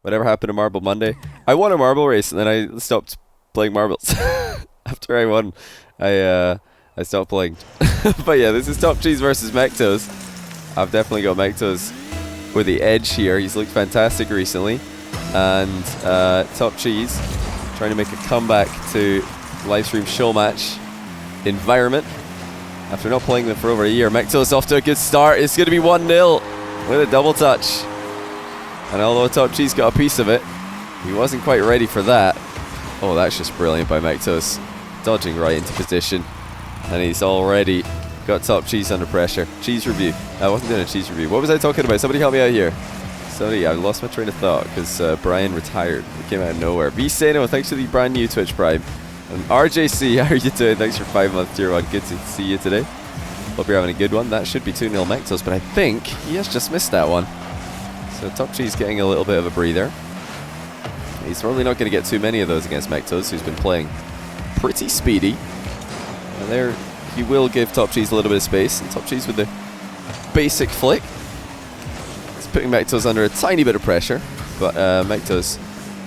Whatever happened to Marble Monday? I won a marble race and then I stopped playing marbles. After I won, I stopped playing. But yeah, this is TopCheese versus Mectos. I've definitely got Mectos with the edge here. He's looked fantastic recently. And TopCheese trying to make a comeback to livestream show match environment. After not playing them for over a year, Mectos off to a good start. It's going to be 1-0 with a double touch. And although TopCheese got a piece of it, he wasn't quite ready for that. Oh, that's just brilliant by Mectos. Dodging right into position. And he's already got TopCheese under pressure. Cheese review. I wasn't doing a cheese review. What was I talking about? Somebody help me out here. Sorry, I lost my train of thought because Brian retired. He came out of nowhere. Viseno, thanks for the brand new Twitch Prime. And RJC, how are you doing? Thanks for 5 months tier 1. Good to see you today. Hope you're having a good one. That should be 2-0 Mectos, but I think he has just missed that one. So TopCheese getting a little bit of a breather. He's probably not going to get too many of those against Mectos, who's been playing pretty speedy. And there, he will give TopCheese a little bit of space. And TopCheese with the basic flick. It's putting Mectos under a tiny bit of pressure, but Mectos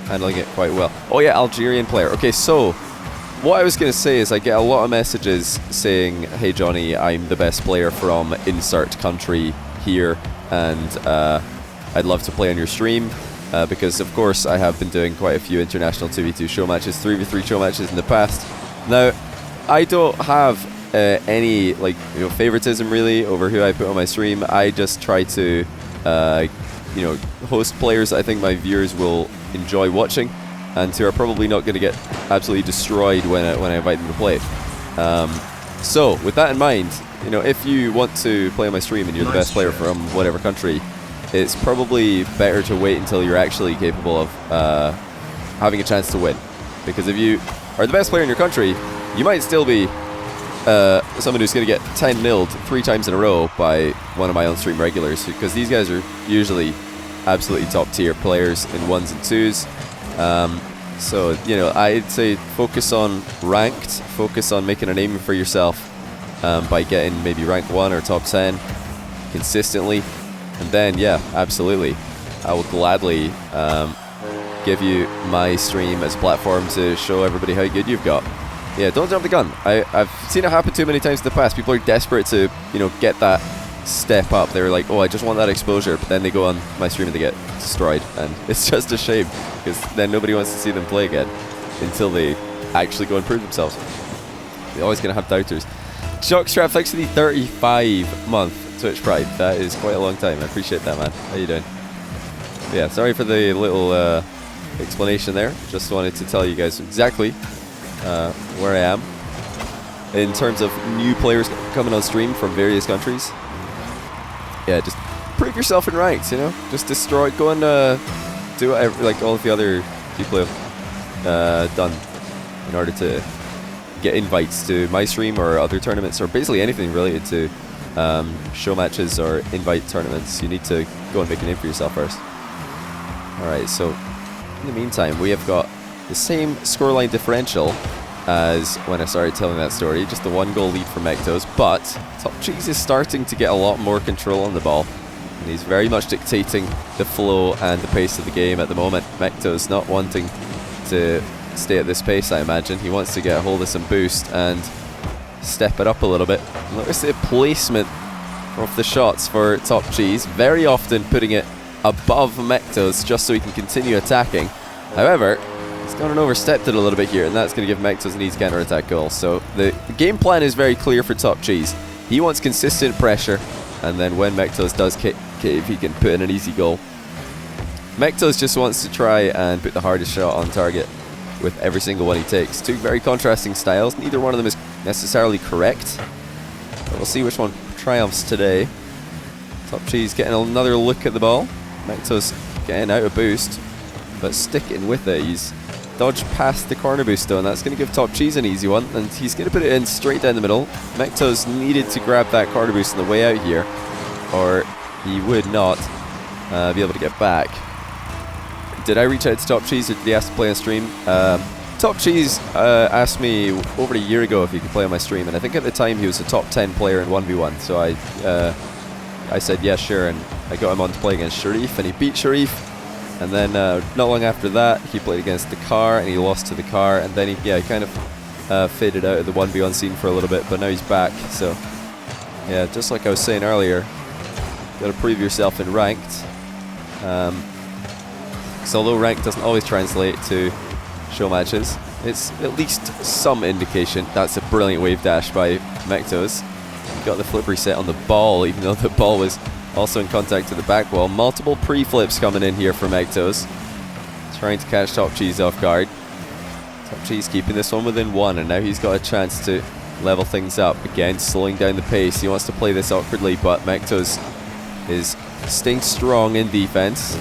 handling it quite well. Oh yeah, Algerian player. Okay, so what I was going to say is I get a lot of messages saying, hey Johnny, I'm the best player from insert country here, and I'd love to play on your stream. Because of course I have been doing quite a few international 2v2 show matches, 3v3 show matches in the past. Now, I don't have any favoritism really over who I put on my stream. I just try to host players I think my viewers will enjoy watching, and who are probably not going to get absolutely destroyed when I invite them to play. So with that in mind, if you want to play on my stream and you're the best player from whatever country, it's probably better to wait until you're actually capable of having a chance to win. Because if you are the best player in your country, you might still be someone who's going to get 10-0'd 3 times in a row by one of my on-stream regulars, because these guys are usually absolutely top-tier players in 1s and 2s. So, I'd say focus on ranked, focus on making a name for yourself by getting maybe rank 1 or top 10 consistently. And then, yeah, absolutely, I will gladly give you my stream as a platform to show everybody how good you've got. Yeah, don't jump the gun. I've seen it happen too many times in the past. People are desperate to, get that step up. They're like, oh, I just want that exposure, but then they go on my stream and they get destroyed. And it's just a shame, because then nobody wants to see them play again until they actually go and prove themselves. They're always going to have doubters. Shockstrap, thanks for the 35-month Twitch Pride. That is quite a long time. I appreciate that, man. How you doing? Yeah, sorry for the little explanation there. Just wanted to tell you guys exactly where I am in terms of new players coming on stream from various countries. Yeah, just prove yourself in ranks, Just destroy, go and do whatever, like all of the other people have done in order to get invites to my stream or other tournaments, or basically anything related to show matches or invite tournaments. You need to go and make a name for yourself first. Alright, so in the meantime, we have got the same scoreline differential as when I started telling that story, just the 1-goal lead for Mectos, but TopCheese is starting to get a lot more control on the ball, and he's very much dictating the flow and the pace of the game at the moment. Mectos not wanting to stay at this pace, I imagine. He wants to get a hold of some boost and step it up a little bit. Notice the placement of the shots for TopCheese, very often putting it above Mectos just so he can continue attacking. However, he's gone and overstepped it a little bit here, and that's going to give Mectos an easy counter-attack goal. So the game plan is very clear for TopCheese. He wants consistent pressure, and then when Mectos does cave, he can put in an easy goal. Mectos just wants to try and put the hardest shot on target with every single one he takes. Two very contrasting styles. Neither one of them is necessarily correct, but we'll see which one triumphs today. TopCheese getting another look at the ball. Mectos getting out a boost, but sticking with it. He's dodged past the corner boost though, and that's going to give TopCheese an easy one, and he's going to put it in straight down the middle. Mectos needed to grab that corner boost on the way out here, or he would not be able to get back. Did I reach out to TopCheese, or did he ask to play on stream? TopCheese asked me over a year ago if he could play on my stream, and I think at the time he was a top 10 player in 1v1, so I said yeah, sure, and I got him on to play against Sharif, and he beat Sharif And then not long after that, he played against the car, and he lost to the car, and then he kind of faded out of the 1v1 scene for a little bit, but now he's back. So yeah, just like I was saying earlier, got to prove yourself in ranked. So although ranked doesn't always translate to show matches, it's at least some indication. That's a brilliant wave dash by Mectos. He got the flip reset on the ball, even though the ball was also in contact with the back wall. Multiple pre-flips coming in here for Mectos, trying to catch TopCheese off guard. TopCheese keeping this one within 1, and now he's got a chance to level things up. Again, slowing down the pace. He wants to play this awkwardly, but Mectos is staying strong in defense.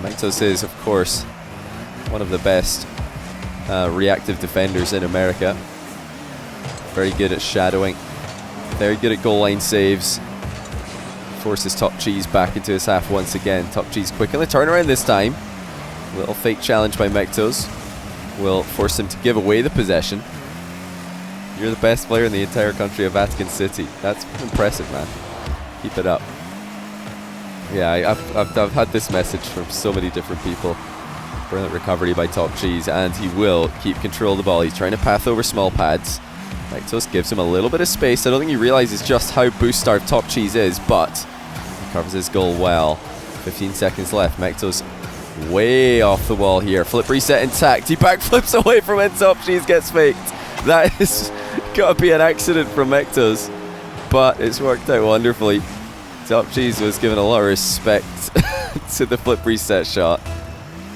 Mectos is, of course, one of the best reactive defenders in America. Very good at shadowing. Very good at goal line saves. Forces TopCheese back into his half once again. TopCheese quick on the turnaround this time. Little fake challenge by Mectos will force him to give away the possession. You're the best player in the entire country of Vatican City. That's impressive, man. Keep it up. Yeah, I've had this message from so many different people. Brilliant recovery by TopCheese, and he will keep control of the ball. He's trying to path over small pads. Mectos gives him a little bit of space. I don't think he realizes just how boost starved TopCheese is, but he covers his goal well. 15 seconds left. Mectos way off the wall here. Flip reset intact. He backflips away from it. TopCheese gets faked. That is got to be an accident from Mectos, but it's worked out wonderfully. TopCheese was given a lot of respect to the flip reset shot,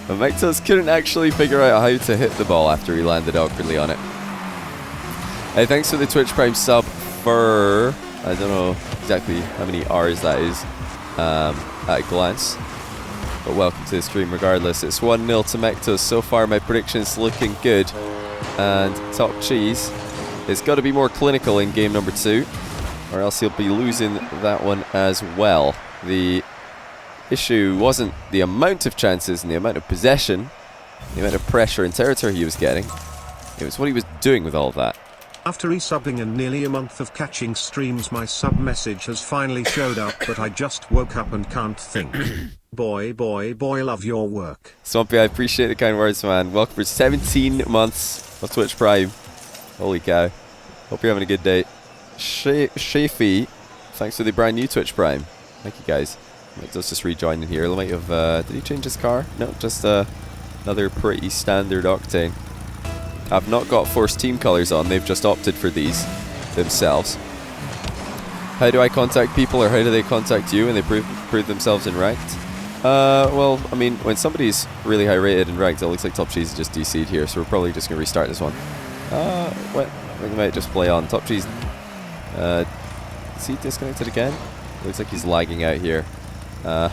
but Mectos couldn't actually figure out how to hit the ball after he landed awkwardly on it. Hey, thanks for the Twitch Prime sub for, I don't know exactly how many R's that is at a glance, but welcome to the stream regardless. It's 1-0 to Mectos. So far my prediction's looking good, and TopCheese has got to be more clinical in game number 2, or else he'll be losing that one as well. The issue wasn't the amount of chances and the amount of possession, the amount of pressure and territory he was getting. It was what he was doing with all of that. After resubbing and nearly a month of catching streams, my sub message has finally showed up, but I just woke up and can't think. Boy, love your work. Swampy, I appreciate the kind words, man. Welcome for 17 months of Twitch Prime. Holy cow. Hope you're having a good day. Shafi, thanks for the brand new Twitch Prime. Thank you, guys. Let's just rejoin in here. Might have, did he change his car? No, just another pretty standard Octane. I've not got forced team colors on, they've just opted for these themselves. How do I contact people, or how do they contact you when they prove themselves in ranked? Well, I mean, when somebody's really high rated in ranked, it looks like TopCheese is just DC'd here, so we're probably just going to restart this one. What? I think we might just play on. TopCheese, is he disconnected again? Looks like he's lagging out here. I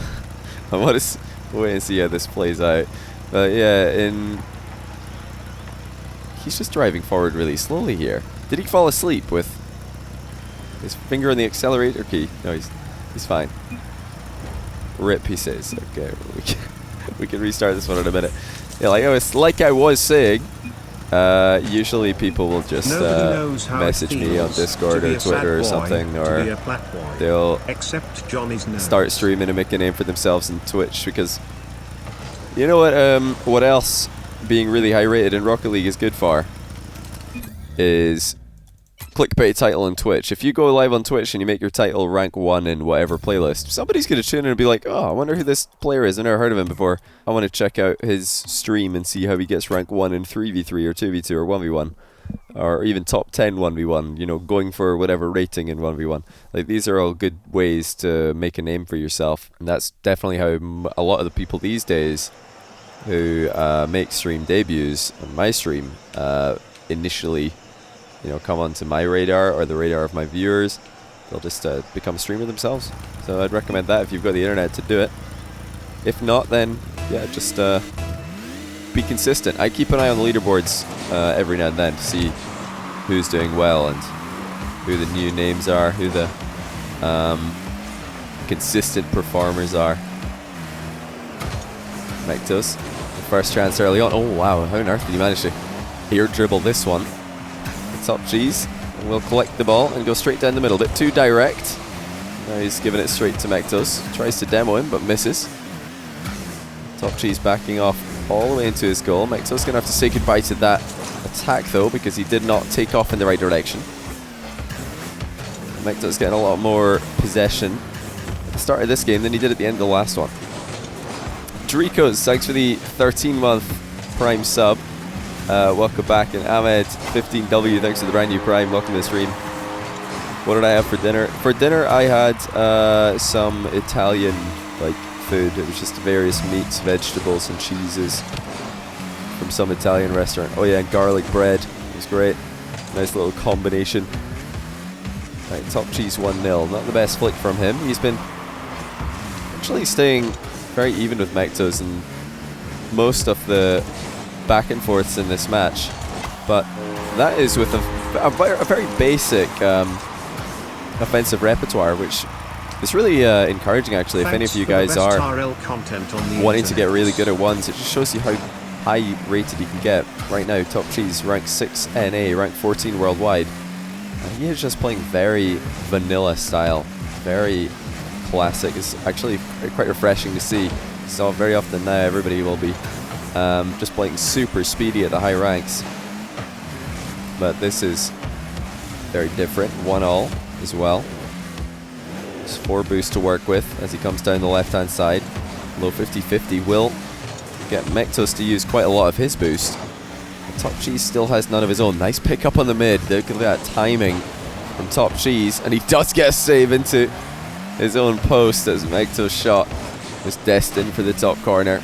want to wait and see how this plays out. But yeah, he's just driving forward really slowly here. Did he fall asleep with his finger on the accelerator key? No, he's fine. Rip, he says. Okay, we can restart this one in a minute. Yeah, like I was saying, usually people will just message me on Discord or Twitter or something, or they'll start streaming and make a name for themselves on Twitch, because you know what else being really high rated in Rocket League is good for is clickbait title on Twitch. If you go live on Twitch and you make your title rank 1 in whatever playlist, somebody's going to tune in and be like, oh, I wonder who this player is. I've never heard of him before. I want to check out his stream and see how he gets rank 1 in 3v3 or 2v2 or 1v1. Or even top 10 1v1, you know, going for whatever rating in 1v1. Like, these are all good ways to make a name for yourself. And that's definitely how a lot of the people these days who make stream debuts on my stream initially, you know, come onto my radar or the radar of my viewers. They'll just become a streamer themselves. So I'd recommend that if you've got the internet to do it. If not, then yeah, just be consistent. I keep an eye on the leaderboards every now and then to see who's doing well and who the new names are, who the consistent performers are. Mectos, the first chance early on. Oh wow, how on earth did he manage to air dribble this one? TopCheese will collect the ball and go straight down the middle. Bit too direct. Now he's giving it straight to Mectos. Tries to demo him but misses. TopCheese backing off all the way into his goal. Mectos going to have to say goodbye to that attack though, because he did not take off in the right direction. Mectos getting a lot more possession at the start of this game than he did at the end of the last one. Dricos, thanks for the 13-month Prime sub. Welcome back. And Ahmed, 15W, thanks for the brand new Prime. Welcome to the stream. What did I have for dinner? For dinner, I had some Italian food. It was just various meats, vegetables, and cheeses from some Italian restaurant. Oh yeah, and garlic bread. It was great. Nice little combination. Right, TopCheese 1-0. Not the best flick from him. He's been actually staying very even with Mectos and most of the back and forths in this match. But that is with a very basic offensive repertoire, which is really encouraging actually. If any of you guys are wanting to get really good at ones, it just shows you how high rated you can get. Right now, TopCheese ranked 6 NA, ranked 14 worldwide. He is just playing very vanilla style, very classic. It's actually quite refreshing to see. So very often now everybody will be just playing super speedy at the high ranks. But this is very different. 1-all as well. There's 4 boosts to work with as he comes down the left-hand side. Low 50-50 will get Mectos to use quite a lot of his boost. TopCheese still has none of his own. Nice pick up on the mid. Look at that timing from TopCheese, and he does get a save into his own post as Mectos' shot was destined for the top corner.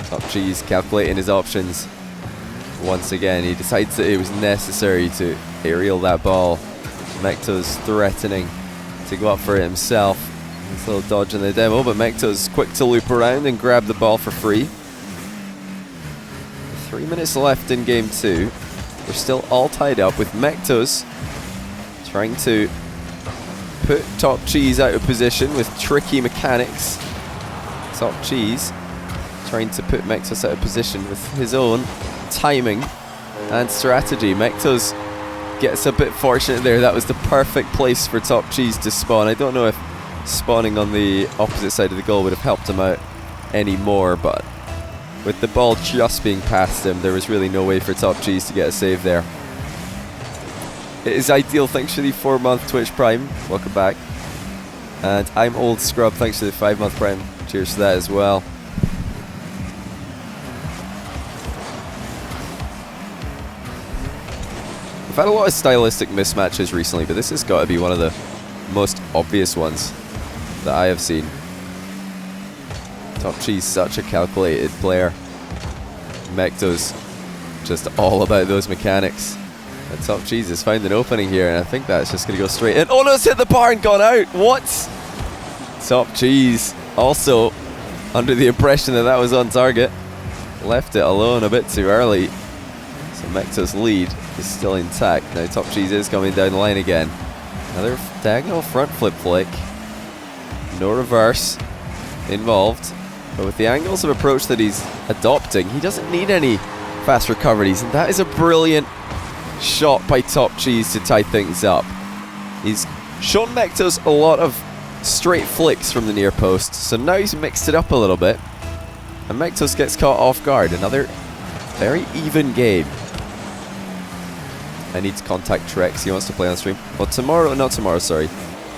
TopCheese calculating his options. Once again, he decides that it was necessary to aerial that ball. Mectos threatening to go up for it himself. Nice little dodge in the demo, but Mectos quick to loop around and grab the ball for free. 3 minutes left in game 2. We're still all tied up with Mectos trying to put TopCheese out of position with tricky mechanics. TopCheese trying to put Mectos out of position with his own timing and strategy. Mectos gets a bit fortunate there. That was the perfect place for TopCheese to spawn. I don't know if spawning on the opposite side of the goal would have helped him out any more, but with the ball just being past him, there was really no way for TopCheese to get a save there. It is ideal, thanks for the 4-month Twitch Prime. Welcome back. And I'm Old Scrub, thanks for the 5-month Prime. Cheers to that as well. We've had a lot of stylistic mismatches recently, but this has got to be one of the most obvious ones that I have seen. TopCheese, such a calculated player. Mectos, just all about those mechanics. And TopCheese has found an opening here, and I think that's just going to go straight in. Oh no, it's hit the bar and gone out. What? TopCheese also under the impression that that was on target. Left it alone a bit too early. So Mectos' lead is still intact. Now TopCheese is coming down the line again. Another diagonal front flip flick. No reverse involved. But with the angles of approach that he's adopting, he doesn't need any fast recoveries. And that is a brilliant shot by TopCheese to tie things up. He's shown Mectos a lot of straight flicks from the near post. So now he's mixed it up a little bit. And Mectos gets caught off guard. Another very even game. I need to contact Trex. He wants to play on stream. Well, tomorrow, not tomorrow, sorry.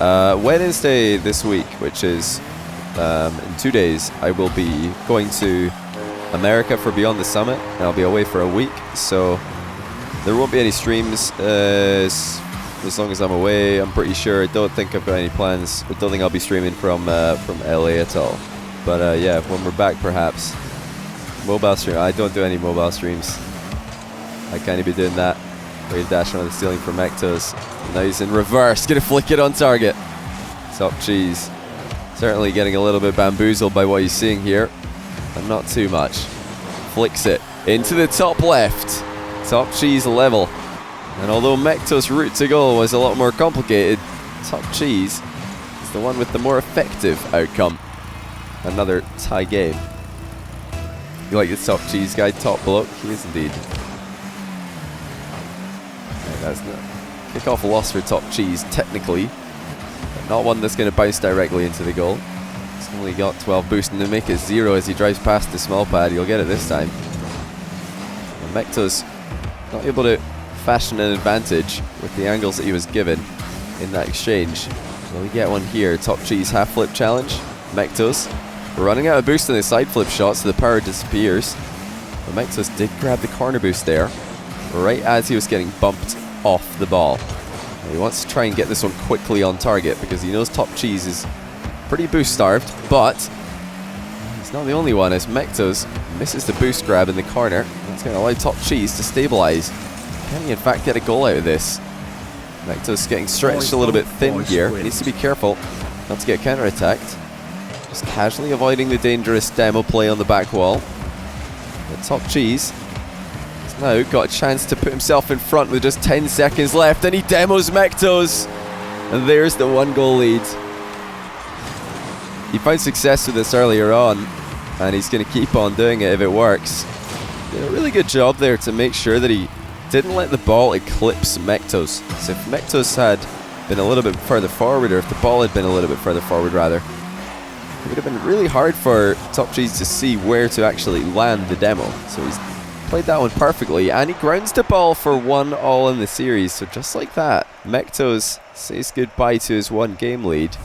Wednesday this week, which is in 2 days, I will be going to America for Beyond the Summit, and I'll be away for a week, so there won't be any streams as long as I'm away. I'm pretty sure. I don't think I've got any plans. I don't think I'll be streaming from LA at all. But yeah, when we're back, perhaps. Mobile stream. I don't do any mobile streams. I can't be doing that. Wave dash on the stealing from Mectos. Now he's in reverse. Gonna flick it on target. TopCheese. Certainly getting a little bit bamboozled by what he's seeing here, but not too much. Flicks it into the top left. TopCheese level. And although Mectos' route to goal was a lot more complicated, TopCheese is the one with the more effective outcome. Another tie game. You like this TopCheese guy, top bloke? He is indeed. Okay, that's not kick-off loss for TopCheese, technically. Not one that's going to bounce directly into the goal. It's only got 12 boost, and to make it 0 as he drives past the small pad. He'll get it this time. And Mectos not able to fashion an advantage with the angles that he was given in that exchange. Will he get one here? TopCheese half flip challenge. Mectos running out of boost in his side flip shot, so the power disappears. But Mectos did grab the corner boost there, right as he was getting bumped off the ball. Now he wants to try and get this one quickly on target because he knows TopCheese is pretty boost starved, but he's not the only one as Mectos misses the boost grab in the corner. That's going to allow TopCheese to stabilize. Can he in fact get a goal out of this? Mectos getting stretched a little bit thin here. Needs to be careful not to get counter-attacked. Just casually avoiding the dangerous demo play on the back wall. But TopCheese has now got a chance to put himself in front with just 10 seconds left, and he demos Mectos. And there's the 1-goal lead. He found success with this earlier on, and he's going to keep on doing it if it works. Did a really good job there to make sure that he didn't let the ball eclipse Mectos. So if Mectos had been a little bit further forward, or if the ball had been a little bit further forward rather, it would have been really hard for TopCheese to see where to actually land the demo. So he's played that one perfectly, and he grounds the ball for 1-all in the series. So just like that, Mectos says goodbye to his 1-game lead.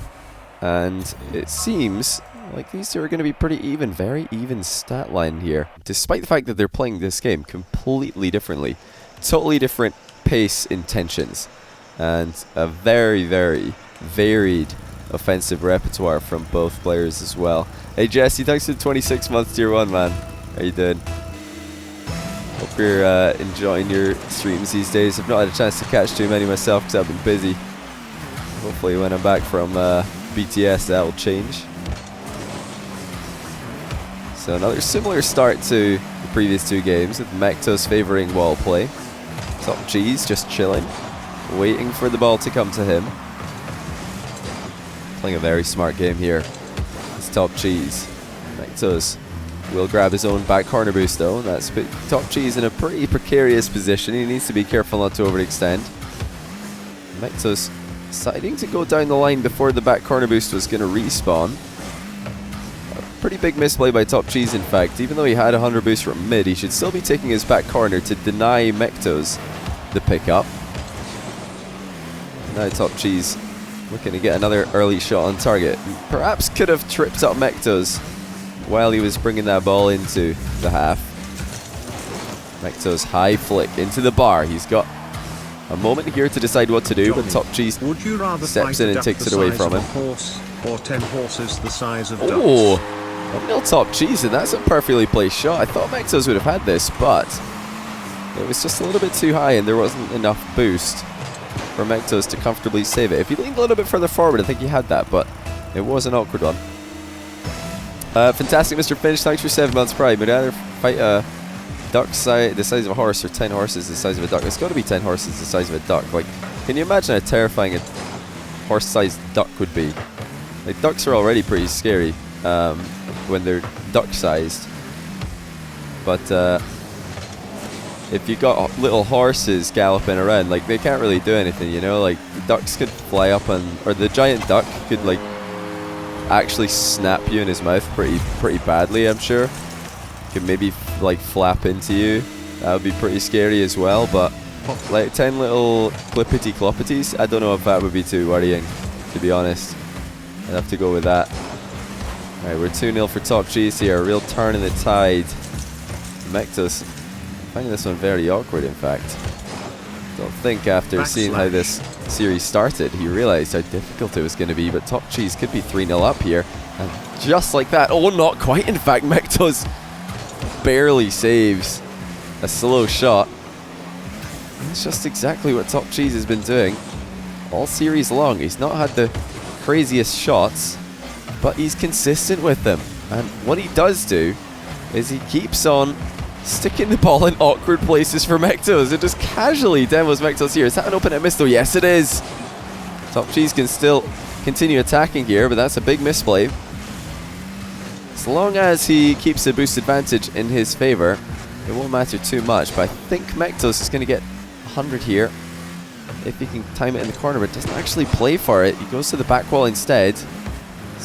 And it seems like these two are going to be pretty even, very even stat line here. Despite the fact that they're playing this game completely differently. Totally different pace intentions. And a very, very varied offensive repertoire from both players as well. Hey Jesse, thanks for the 26 months tier 1, man. How you doing? Hope you're enjoying your streams these days. I've not had a chance to catch too many myself because I've been busy. Hopefully when I'm back from BTS that'll change. So another similar start to the previous 2 games, with Mectos favouring wall play. TopCheese just chilling, waiting for the ball to come to him. Playing a very smart game here. It's TopCheese. Mectos will grab his own back corner boost though, and that's put TopCheese in a pretty precarious position. He needs to be careful not to overextend. Mectos deciding to go down the line before the back corner boost was going to respawn. Pretty big misplay by TopCheese in fact. Even though he had 100 boost from mid, he should still be taking his back corner to deny Mectos the pickup. Now TopCheese looking to get another early shot on target. Perhaps could have tripped up Mectos while he was bringing that ball into the half. Mectos high flick into the bar. He's got a moment here to decide what to do, but TopCheese steps in and takes it away from him. Horse or 10 horses the size of oh, 1-0 TopCheese, and that's a perfectly placed shot. I thought Mectos would have had this, but it was just a little bit too high and there wasn't enough boost for Mectos to comfortably save it. If he leaned a little bit further forward, I think he had that, but it was an awkward one. Fantastic Mr. Finch, thanks for 7 months pride. Would either fight a duck the size of a horse or 10 horses the size of a duck? It's got to be 10 horses the size of a duck. Like, can you imagine how terrifying a horse-sized duck would be? Like, ducks are already pretty scary when they're duck-sized. But if you got little horses galloping around, like, they can't really do anything, you know? Like, the ducks could fly up and, or the giant duck could, like, actually snap you in his mouth pretty badly, I'm sure. Could maybe like flap into you. That would be pretty scary as well, but like 10 little clippity cloppities, I don't know if that would be too worrying, to be honest. I'd have to go with that. Alright, we're 2-0 for TopCheese here. A real turn in the tide. Mectos finding this one very awkward, in fact. Don't think after seeing how this series started, he realised how difficult it was going to be, but TopCheese could be 3-0 up here. And just like that, oh, not quite, in fact, Mectos barely saves a slow shot. And it's just exactly what TopCheese has been doing all series long. He's not had the craziest shots, but he's consistent with them. And what he does do is he keeps on sticking the ball in awkward places for Mectos. It just casually demos Mectos here. Is that an open net miss though? Yes, it is. TopCheese can still continue attacking here, but that's a big misplay. As long as he keeps the boost advantage in his favor, it won't matter too much. But I think Mectos is going to get 100 here if he can time it in the corner, but doesn't actually play for it. He goes to the back wall instead.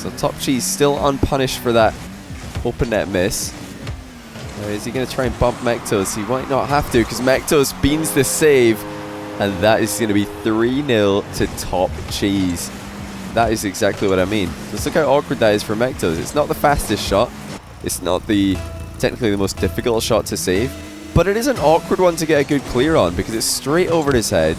So TopCheese still unpunished for that open net miss. Is he going to try and bump Mectos? He might not have to, because Mectos beans the save, and that is going to be 3-0 to TopCheese. That is exactly what I mean. Just look how awkward that is for Mectos. It's not the fastest shot. It's not the technically the most difficult shot to save, but it is an awkward one to get a good clear on, because it's straight over his head,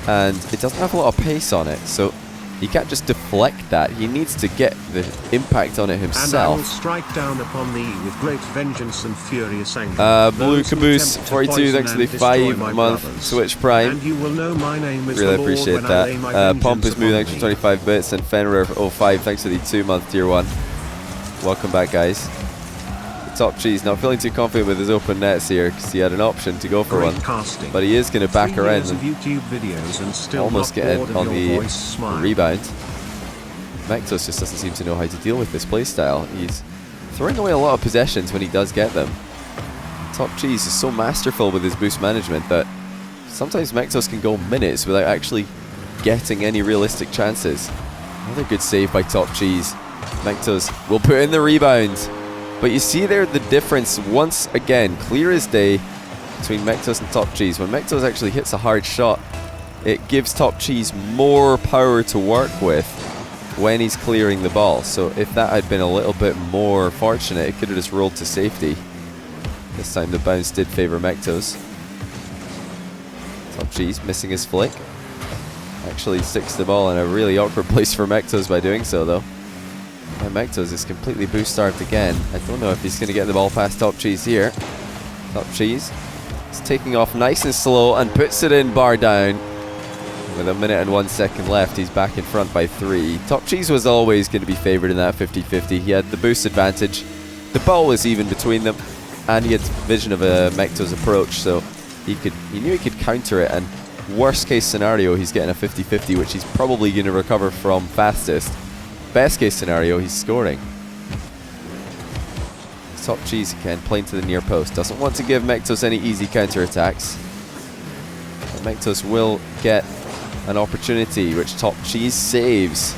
and it doesn't have a lot of pace on it. So he can't just deflect that. He needs to get the impact on it himself. And I will strike down upon thee with great vengeance and furious anger. Blue Caboose 42, thanks to the 5-month Switch Prime. And you will know my name is really the appreciate Lord when I lay that. my vengeance Pompous Moon, upon thanks for thee. 25 bits, and Fenrir 05, thanks for the 2-month tier 1. Welcome back, guys. TopCheese not feeling too confident with his open nets here, because he had an option to go for Great one, casting. but he is going to back 3 around years of and YouTube videos and still almost not get bored it of on your the voice smile. rebound. Mectos just doesn't seem to know how to deal with this playstyle. He's throwing away a lot of possessions when he does get them. TopCheese is so masterful with his boost management that sometimes Mectos can go minutes without actually getting any realistic chances. Another good save by TopCheese. Mectos will put in the rebound. But you see there the difference once again, clear as day, between Mectos and TopCheese. When Mectos actually hits a hard shot, it gives TopCheese more power to work with when he's clearing the ball. So if that had been a little bit more fortunate, it could have just rolled to safety. This time the bounce did favour Mectos. TopCheese missing his flick. Actually sticks the ball in a really awkward place for Mectos by doing so, though. And Mectos is completely boost starved again. I don't know if he's going to get the ball past TopCheese here. TopCheese is taking off nice and slow and puts it in, bar down. With 1 minute and 1 second left, he's back in front by 3. TopCheese was always going to be favoured in that 50-50. He had the boost advantage. The ball was even between them, and he had vision of a Mectos approach, so he knew he could counter it. And worst case scenario, he's getting a 50-50, which he's probably going to recover from fastest. Best case scenario, he's scoring. TopCheese again, playing to the near post. Doesn't want to give Mectos any easy counter attacks. But Mectos will get an opportunity, which TopCheese saves.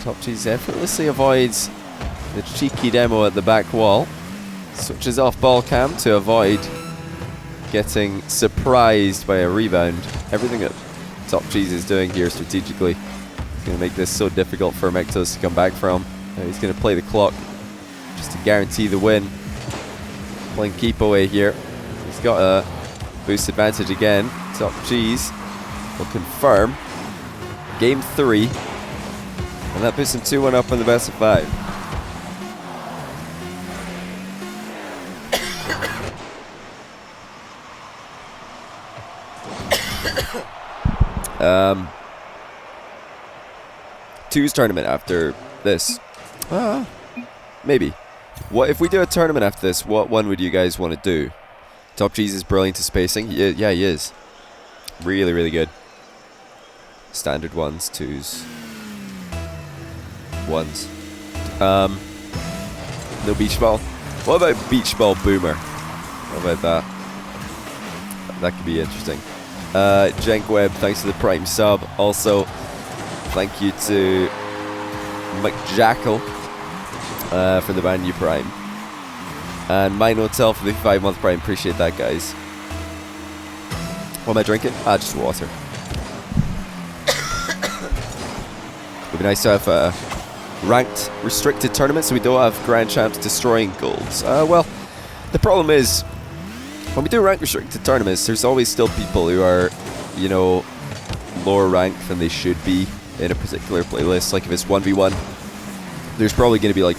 TopCheese effortlessly avoids the cheeky demo at the back wall. Switches off ball cam to avoid getting surprised by a rebound. Everything that TopCheese is doing here strategically is going to make this so difficult for Mectos to come back from. He's going to play the clock just to guarantee the win. Playing keep away here. He's got a boost advantage again. TopCheese will confirm game 3, and that puts him 2-1 up on the best of 5. Two's tournament after this. Maybe. What if we do a tournament after this? What one would you guys want to do? TopCheese is brilliant at spacing. Yeah, he is. Really, really good. Standard 1s, 2s, 1s. No beach ball. What about beach ball boomer? How about that? That could be interesting. Jenk Webb, thanks for the Prime sub. Also, thank you to McJackal for the brand new Prime. And Mine Hotel for the 5-month Prime. Appreciate that, guys. What am I drinking? Just water. It would be nice to have a ranked, restricted tournament so we don't have Grand Champs destroying golds. Well, the problem is, when we do rank restricted tournaments, there's always still people who are, you know, lower ranked than they should be in a particular playlist. Like if it's 1v1, there's probably going to be like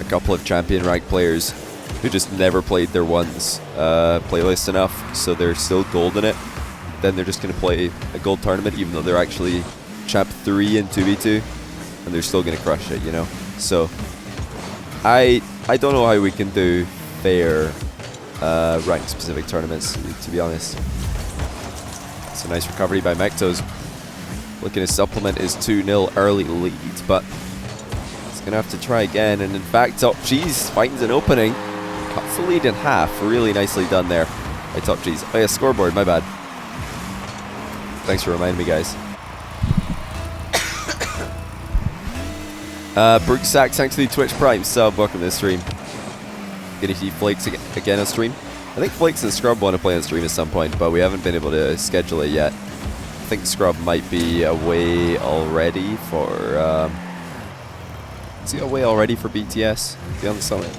a couple of champion rank players who just never played their ones playlist enough, so they're still gold in it. Then they're just going to play a gold tournament even though they're actually champ 3 in 2v2, and they're still going to crush it, you know. So I don't know how we can do fair rank specific tournaments, to be honest. It's a nice recovery by Mectos. Looking to supplement his 2-0 early lead, but he's going to have to try again. And in fact, TopCheese finds an opening, cuts the lead in half. Really nicely done there by TopCheese. Oh yeah, scoreboard, my bad. Thanks for reminding me, guys. Brooke Sachs, thanks to the Twitch Prime sub. Welcome to the stream. Gonna see Flakes again on stream. I think Flakes and Scrub want to play on stream at some point, but we haven't been able to schedule it yet. I think Scrub might be away already for... is he away already for BTS? Beyond the Summit?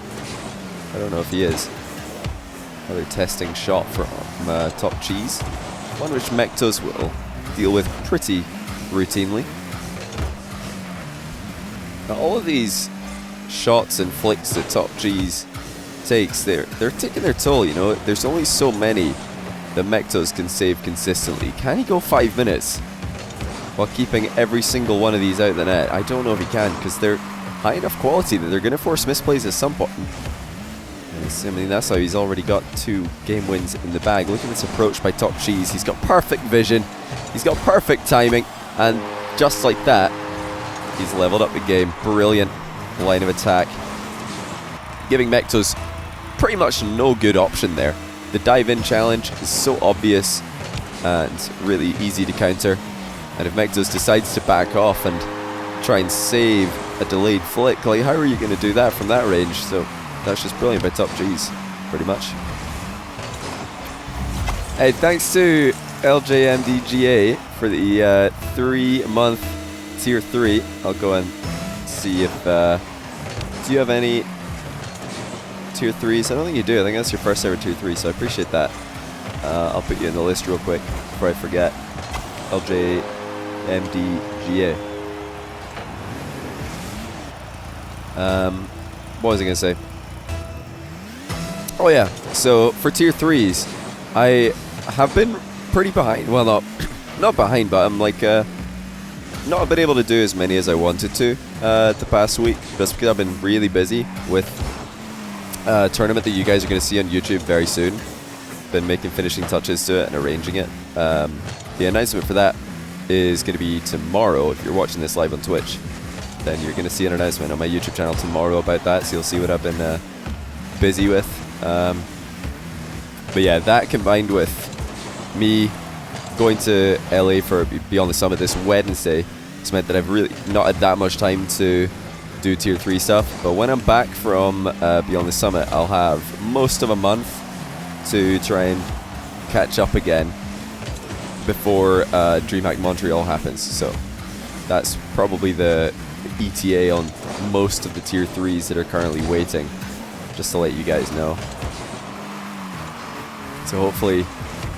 I don't know if he is. Another testing shot from TopCheese. One which Mectos will deal with pretty routinely. Now all of these shots and flicks that TopCheese takes, they're taking their toll, you know. There's only so many that Mectos can save consistently. Can he go 5 minutes while keeping every single one of these out of the net? I don't know if he can, because they're high enough quality that they're going to force misplays at some point. I mean, that's how he's already got 2 game wins in the bag. Look at this approach by TopCheese. He's got perfect vision, he's got perfect timing, and just like that, he's leveled up the game. Brilliant line of attack, giving Mectos pretty much no good option there. The dive-in challenge is so obvious and really easy to counter, and if Mectos decides to back off and try and save a delayed flick, like, how are you going to do that from that range? So that's just brilliant by TopCheese, pretty much. Hey, thanks to LJMDGA for the 3-month tier 3. I'll go and see if... do you have any tier 3s? I don't think you do. I think that's your first ever tier 3, so I appreciate that. I'll put you in the list real quick before I forget. LJMDGA. What was I going to say? Oh yeah, so for tier 3s, I have been pretty behind. Well, not behind, but I'm like not been able to do as many as I wanted to the past week, just because I've been really busy with a tournament that you guys are going to see on YouTube very soon. Been making finishing touches to it and arranging it. The announcement for that is going to be tomorrow. If you're watching this live on Twitch, then you're going to see an announcement on my YouTube channel tomorrow about that, so you'll see what I've been busy with. But yeah, that combined with me going to LA for Beyond the Summit this Wednesday, it's meant that I've really not had that much time to do tier 3 stuff. But when I'm back from Beyond the Summit, I'll have most of a month to try and catch up again before DreamHack Montreal happens. So that's probably the ETA on most of the tier 3s that are currently waiting, just to let you guys know. So hopefully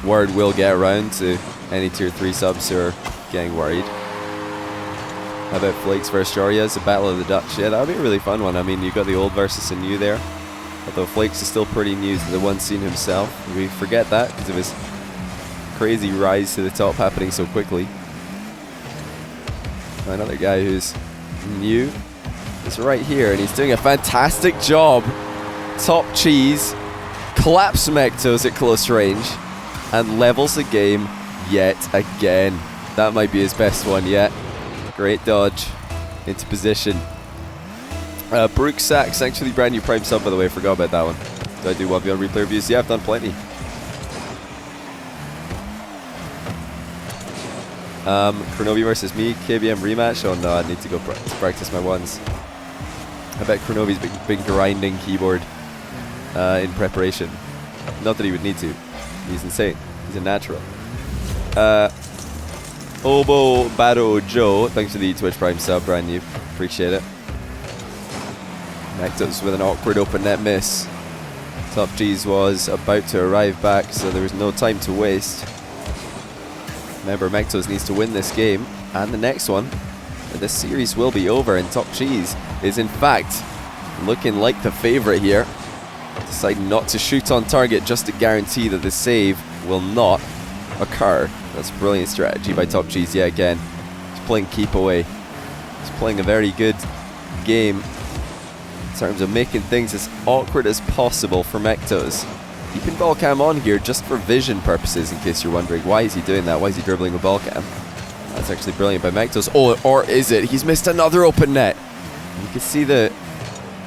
word will get around to any tier 3 subs who are getting worried. How about Flakes versus Joria's, the Battle of the Dutch? Yeah, that would be a really fun one. I mean, you've got the old versus the new there. Although Flakes is still pretty new to the one scene himself. We forget that because of his crazy rise to the top happening so quickly. Another guy who's new is right here, and he's doing a fantastic job. TopCheese claps Mectos at close range and levels the game yet again. That might be his best one yet. Great dodge into position. Brooke Sachs, thanks for the brand new Prime sub, by the way. I forgot about that one. Do I do 1v1 replay reviews? Yeah, I've done plenty. Chronovi versus me, KBM rematch. Oh no, I need to go practice my ones. I bet Chronovi's been grinding keyboard in preparation. Not that he would need to. He's insane. He's a natural. Obo Bado Joe, thanks for the Twitch Prime sub, brand new. Appreciate it. Mectos with an awkward open net miss. TopCheese was about to arrive back, so there was no time to waste. Remember, Mectos needs to win this game and the next one. And this series will be over, and TopCheese is in fact looking like the favorite here. Deciding not to shoot on target just to guarantee that the save will not occur. That's a brilliant strategy by TopCheese yet again. He's playing keep away. He's playing a very good game in terms of making things as awkward as possible for Mectos. Keeping ball cam on here just for vision purposes, in case you're wondering. Why is he doing that? Why is he dribbling with ball cam? That's actually brilliant by Mectos. Oh, or is it? He's missed another open net. You can see the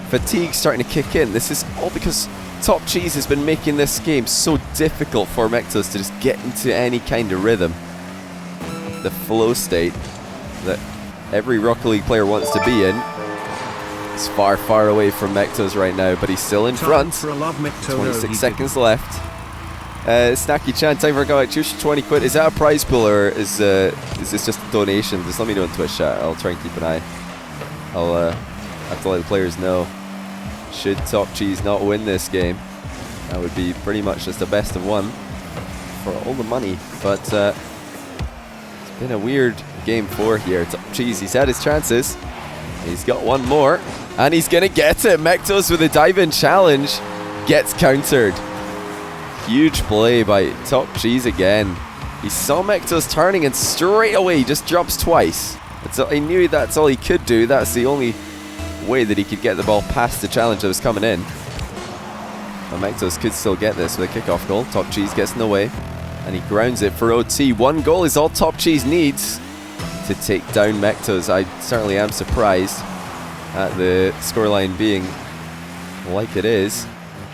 fatigue starting to kick in. This is all because TopCheese has been making this game so difficult for Mectos to just get into any kind of rhythm. The flow state that every Rocket League player wants to be in. He's far, far away from Mectos right now, but he's still in front. For a love, Mecto, 26 seconds left. Snacky Chan, time for a comeback. Cheers for 20 quid. Is that a prize pool or is this just a donation? Just let me know in Twitch chat. I'll try and keep an eye. I'll have to let the players know. Should TopCheese not win this game, that would be pretty much just a best of one for all the money. But it's been a weird game 4 here. TopCheese, he's had his chances. He's got one more, and he's gonna get it. Mectos with a dive-in challenge gets countered. Huge play by TopCheese again. He saw Mectos turning, and straight away he just jumps twice. He knew that's all he could do. That's the only way that he could get the ball past the challenge that was coming in. But Mectos could still get this with a kickoff goal. TopCheese gets in the way, and he grounds it for OT. 1 goal is all TopCheese needs to take down Mectos. I certainly am surprised at the scoreline being like it is.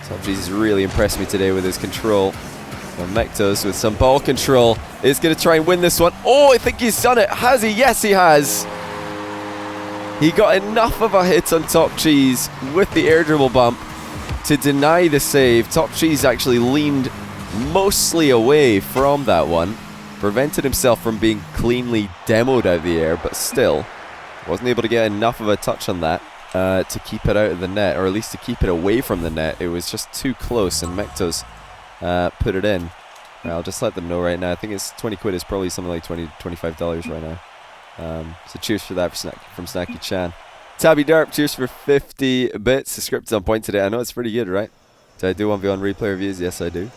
TopCheese has really impressed me today with his control. And Mectos with some ball control is going to try and win this one. Oh, I think he's done it. Has he? Yes, he has. He got enough of a hit on TopCheese with the air dribble bump to deny the save. TopCheese actually leaned mostly away from that one, prevented himself from being cleanly demoed out of the air, but still wasn't able to get enough of a touch on that to keep it out of the net, or at least to keep it away from the net. It was just too close, and Mectos put it in. I'll just let them know right now. I think it's 20 quid is probably something like $20, $25 right now. So cheers for that from Snacky Chan. Tabby Darp, cheers for 50 bits. The script is on point today. I know it's pretty good, right? Do I do 1v1 replay reviews? Yes, I do.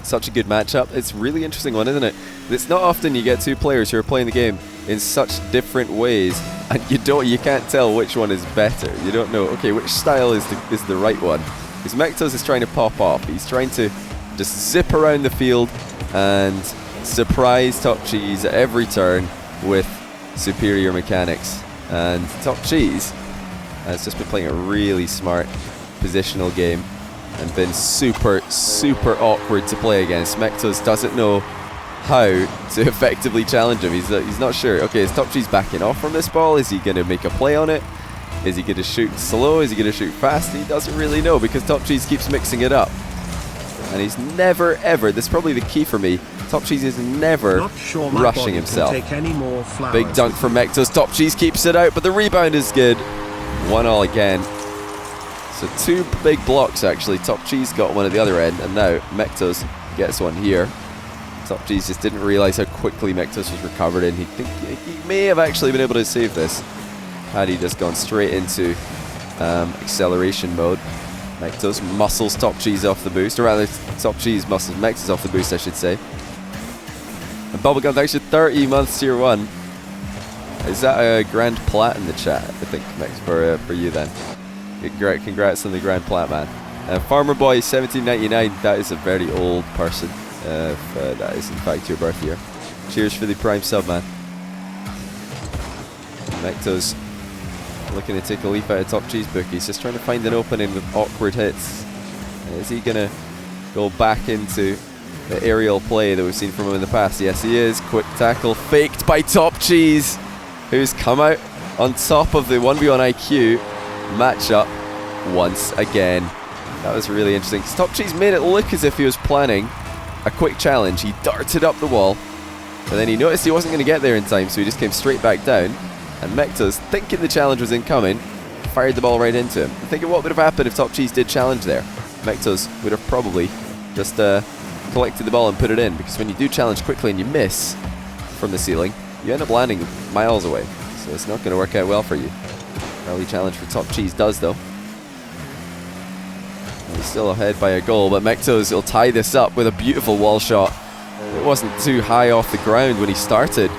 Such a good matchup. It's a really interesting one, isn't it? It's not often you get 2 players who are playing the game in such different ways, and you can't tell which one is better. You don't know, okay, which style is the right one. Because Mectos is trying to pop off. He's trying to just zip around the field and surprise TopCheese at every turn with superior mechanics. And TopCheese has just been playing a really smart positional game and been super, super awkward to play against. Mectos doesn't know how to effectively challenge him. He's not sure. Okay, is TopCheese backing off from this ball? Is he going to make a play on it? Is he going to shoot slow? Is he going to shoot fast? He doesn't really know because TopCheese keeps mixing it up. And he's never, ever, this is probably the key for me, TopCheese is never rushing himself. Big dunk from Mectos. TopCheese keeps it out, but the rebound is good. 1-1 again. So 2 big blocks actually. TopCheese got one at the other end, and now Mectos gets one here. TopCheese just didn't realize how quickly Mectos was recovered in. He may have actually been able to save this had he just gone straight into acceleration mode. Mectos muscles TopCheese off the boost, or rather TopCheese muscles Mectos off the boost, I should say. And Bubblegum, thanks for 30 months tier 1. Is that a grand plat in the chat? I think for you then. Congrats on the grand plat, man. Farmer Boy 1799, that is a very old person. If that is in fact your birth year. Cheers for the prime sub, man. Mectos looking to take a leaf out of TopCheese book. He's just trying to find an opening with awkward hits. Is he going to go back into the aerial play that we've seen from him in the past? Yes, he is. Quick tackle faked by TopCheese, who's come out on top of the 1v1 IQ matchup once again. That was really interesting. TopCheese made it look as if he was planning a quick challenge. He darted up the wall, but then he noticed he wasn't going to get there in time, so he just came straight back down. And Mectos, thinking the challenge was incoming, fired the ball right into him. I'm thinking what would have happened if TopCheese did challenge there. Mectos would have probably just collected the ball and put it in, because when you do challenge quickly and you miss from the ceiling, you end up landing miles away. So it's not going to work out well for you. Early challenge for TopCheese does, though. And he's still ahead by a goal, but Mectos will tie this up with a beautiful wall shot. It wasn't too high off the ground when he started,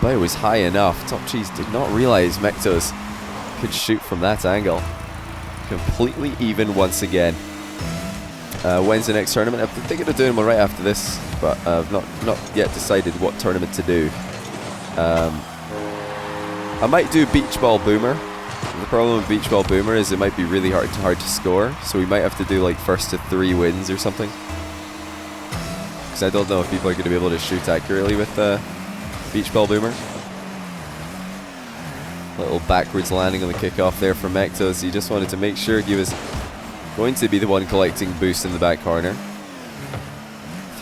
but it was high enough. TopCheese did not realize Mectos could shoot from that angle. Completely even once again. When's the next tournament? I'm thinking of doing one right after this, but I've not yet decided what tournament to do. I might do Beach Ball Boomer. The problem with Beach Ball Boomer is it might be really hard to score, so we might have to do like first to 3 wins or something. Because I don't know if people are going to be able to shoot accurately with Beach Ball Boomer. Little backwards landing on the kickoff there for Mectos. He just wanted to make sure he was going to be the one collecting boost in the back corner.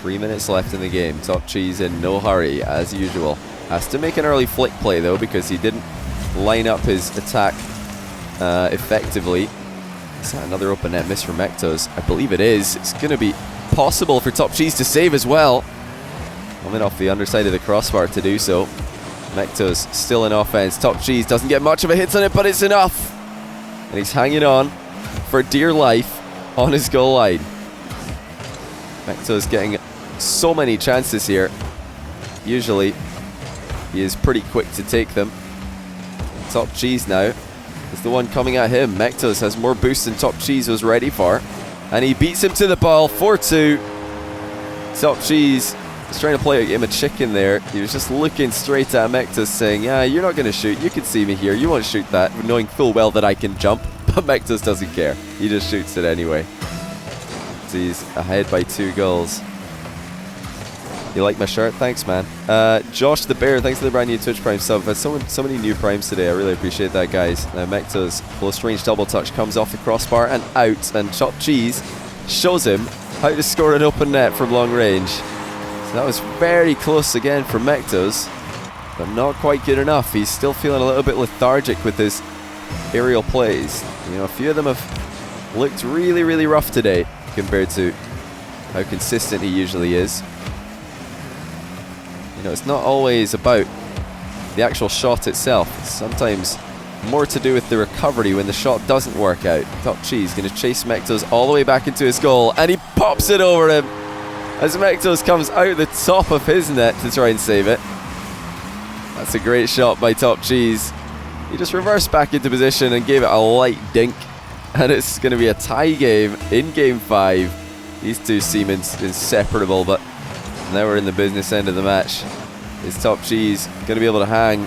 3 minutes left in the game. TopCheese in no hurry, as usual. Has to make an early flick play, though, because he didn't line up his attack effectively. Is that another open net miss for Mectos? I believe it is. It's going to be possible for TopCheese to save as well. Coming off the underside of the crossbar to do so. Mectos still in offense. TopCheese doesn't get much of a hit on it, but it's enough. And he's hanging on for dear life on his goal line. Mectos getting so many chances here. Usually he is pretty quick to take them. TopCheese now is the one coming at him. Mectos has more boost than TopCheese was ready for, and he beats him to the ball. 4-2. TopCheese is trying to play a game of chicken there. He was just looking straight at Mectos saying, yeah, you're not going to shoot, you can see me here, you won't shoot that, knowing full well that I can jump. But Mectos doesn't care, he just shoots it anyway. So he's ahead by 2 goals. You like my shirt? Thanks, man. Josh the Bear, thanks for the brand new Twitch Prime sub. I've had so many new primes today. I really appreciate that, guys. Now Mectos close range double touch comes off the crossbar and out, and TopCheese shows him how to score an open net from long range. So that was very close again for Mectos, but not quite good enough. He's still feeling a little bit lethargic with his aerial plays. You know, a few of them have looked really, really rough today compared to how consistent he usually is. You know, it's not always about the actual shot itself. It's sometimes more to do with the recovery when the shot doesn't work out. TopCheese going to chase Mectos all the way back into his goal, and he pops it over him as Mectos comes out the top of his net to try and save it. That's a great shot by TopCheese. He just reversed back into position and gave it a light dink, and it's going to be a tie game in game 5. These two seem inseparable, but now we're in the business end of the match. Is TopCheese going to be able to hang?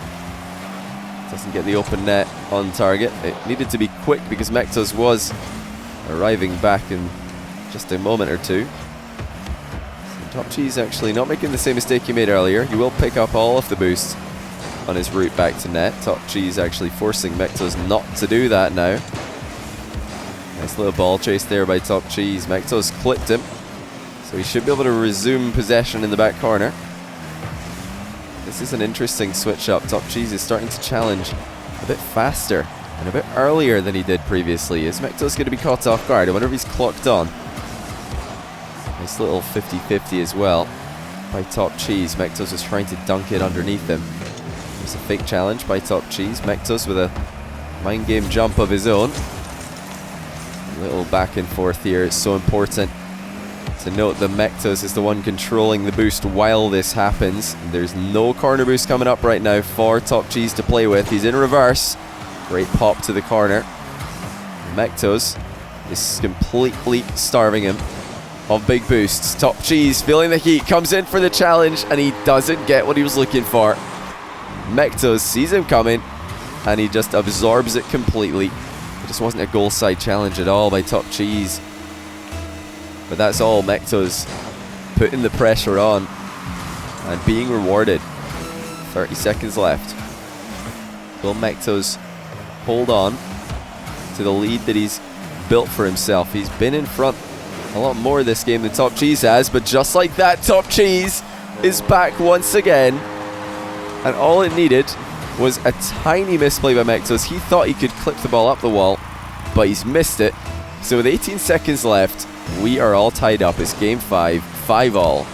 Doesn't get the open net on target. It needed to be quick because Mectos was arriving back in just a moment or two. So TopCheese actually not making the same mistake he made earlier. He will pick up all of the boost on his route back to net. TopCheese actually forcing Mectos not to do that now. Nice little ball chase there by TopCheese. Mectos clipped him, so he should be able to resume possession in the back corner. This is an interesting switch up. TopCheese is starting to challenge a bit faster and a bit earlier than he did previously. Is Mectos going to be caught off guard? I wonder if he's clocked on. Nice little 50-50 as well by TopCheese. Mectos was trying to dunk it underneath him. There's a fake challenge by TopCheese. Mectos with a mind game jump of his own. A little back and forth here. It's so important to note that Mectos is the one controlling the boost while this happens. There's no corner boost coming up right now for TopCheese to play with. He's in reverse. Great pop to the corner. Mectos is completely starving him of big boosts. TopCheese feeling the heat, comes in for the challenge, and he doesn't get what he was looking for. Mectos sees him coming, and he just absorbs it completely. It just wasn't a goal side challenge at all by TopCheese. But that's all Mectos putting the pressure on and being rewarded. 30 seconds left. Will Mectos hold on to the lead that he's built for himself? He's been in front a lot more this game than TopCheese has, but just like that, TopCheese is back once again. And all it needed was a tiny misplay by Mectos. He thought he could clip the ball up the wall, but he's missed it. So with 18 seconds left, we are all tied up. It's game 5, 5-all.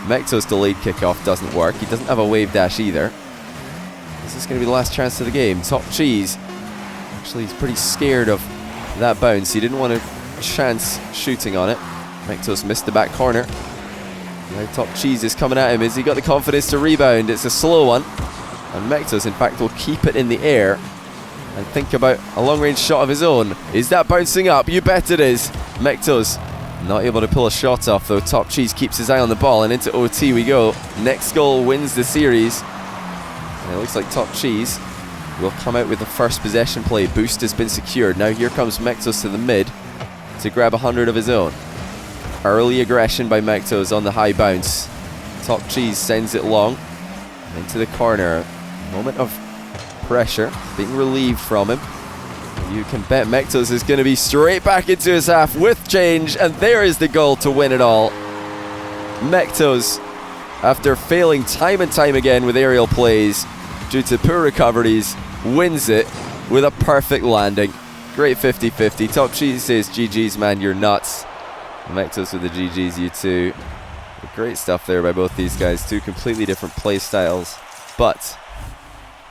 Mectos' delayed kickoff doesn't work. He doesn't have a wave dash either. This is going to be the last chance of the game. TopCheese, actually, he's pretty scared of that bounce. He didn't want a chance shooting on it. Mectos missed the back corner. Now TopCheese is coming at him. Has he got the confidence to rebound? It's a slow one. And Mectos, in fact, will keep it in the air and think about a long-range shot of his own. Is that bouncing up? You bet it is. Mectos not able to pull a shot off, though. TopCheese keeps his eye on the ball, and into OT we go. Next goal wins the series. And it looks like TopCheese will come out with the first possession play. Boost has been secured. Now here comes Mectos to the mid to grab 100 of his own. Early aggression by Mectos on the high bounce. TopCheese sends it long into the corner. Moment of pressure being relieved from him. You can bet Mectos is going to be straight back into his half with change, and there is the goal to win it all. Mectos, after failing time and time again with aerial plays due to poor recoveries, wins it with a perfect landing. Great 50-50. TopCheese says, GG's man, you're nuts. Mectos with the GG's, you too. Great stuff there by both these guys. Two completely different play styles, but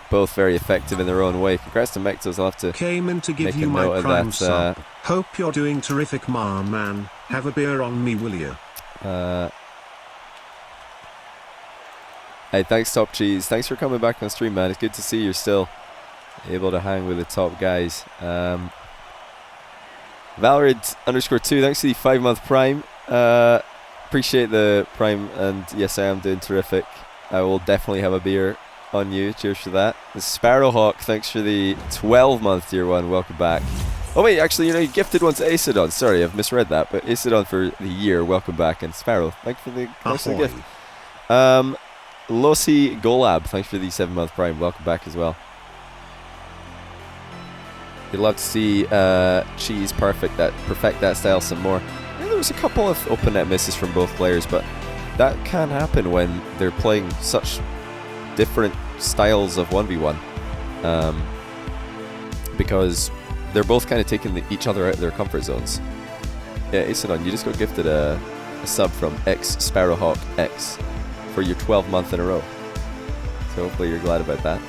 both very effective in their own way. Congrats to Mectos. I'll have to came in to give make you a my note of prime that. sub. Hope you're doing terrific, man. Have a beer on me, will you? Hey, thanks TopCheese. Thanks for coming back on stream, man. It's good to see you're still able to hang with the top guys. Valorant_2, thanks for the 5-month prime. Appreciate the prime, and yes, I am doing terrific. I will definitely have a beer on you. Cheers for that. The Sparrowhawk, thanks for the 12-month tier 1. Welcome back. Oh wait, actually, you gifted one to Acidon. Sorry, I've misread that, but Acidon for the year. Welcome back, and Sparrow, thanks for the gift. Losi Golab, thanks for the 7-month prime. Welcome back as well. You'd love to see Cheese perfect that style some more. Yeah, there was a couple of open net misses from both players, but that can happen when they're playing such different styles of 1v1, because they're both kind of taking each other out of their comfort zones. Yeah, Acidon, you just got gifted a sub from Sparrowhawk X for your 12th month in a row. So hopefully you're glad about that.